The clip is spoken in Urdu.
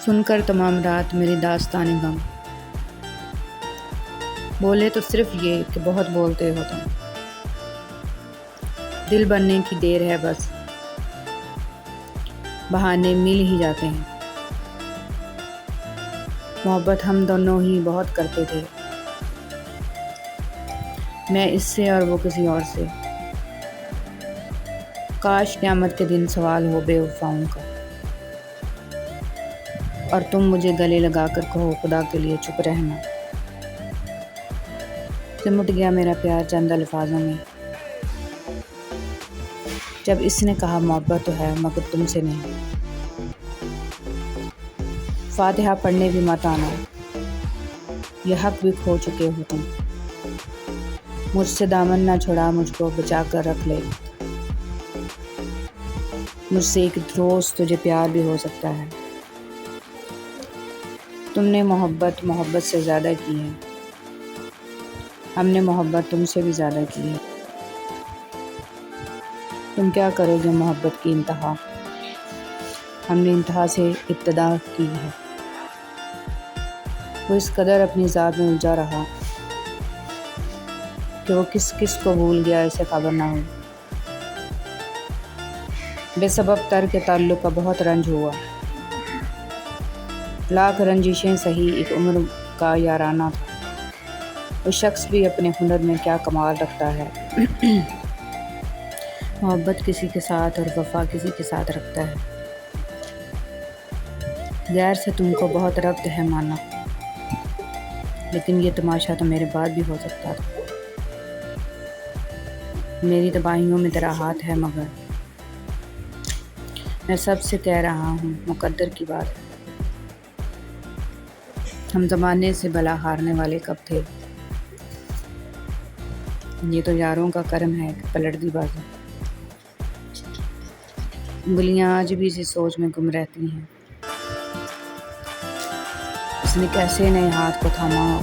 سن کر تمام رات میری داستان غم، بولے تو صرف یہ کہ بہت بولتے ہو تم، دل بننے کی دیر ہے بس، بہانے مل ہی جاتے ہیں۔ محبت ہم دونوں ہی بہت کرتے تھے، میں اس سے اور وہ کسی اور سے، کاش قیامت کے دن سوال ہو بے وفاؤں کا، اور تم مجھے گلے لگا کر کہو خدا کے لیے چپ رہنا۔ سمٹ گیا میرا پیار چند الفاظوں میں، جب اس نے کہا محبت تو ہے مگر تم سے نہیں۔ فاتحہ پڑھنے بھی مت آنا، یہ حق بھی کھو چکے ہو تم، مجھ سے دامن نہ چھڑا، مجھ کو بچا کر رکھ لے، مجھ سے ایک روز تجھے پیار بھی ہو سکتا ہے۔ تم نے محبت سے زیادہ کی ہے، ہم نے محبت تم سے بھی زیادہ کی ہے۔ تم کیا کرو گے محبت کی انتہا، ہم نے انتہا سے ابتدا کی ہے۔ وہ اس قدر اپنی ذات میں الجھا رہا کہ وہ کس کس کو بھول گیا اسے خبر نہ ہوئی۔ بے سبب ترک تعلق کا بہت رنج ہوا، لاکھ رنجشیں سہی، ایک عمر کا یارانہ تھا۔ وہ شخص بھی اپنے ہنر میں کیا کمال رکھتا ہے، محبت کسی کے ساتھ اور وفا کسی کے ساتھ رکھتا ہے۔ غیر سے تم کو بہت ربط ہے مانا، لیکن یہ تماشا تو میرے بعد بھی ہو سکتا تھا۔ میری تباہیوں میں تیرا ہاتھ ہے مگر میں سب سے کہہ رہا ہوں مقدر کی بات ہے۔ ہم زمانے سے بلا ہارنے والے کب تھے، یہ تو یاروں کا کرم ہے کہ پلٹ دی بازی۔ انگلیاں آج بھی اسی سوچ میں گم رہتی ہیں، اس نے کیسے نئے ہاتھ کو تھاما ہو۔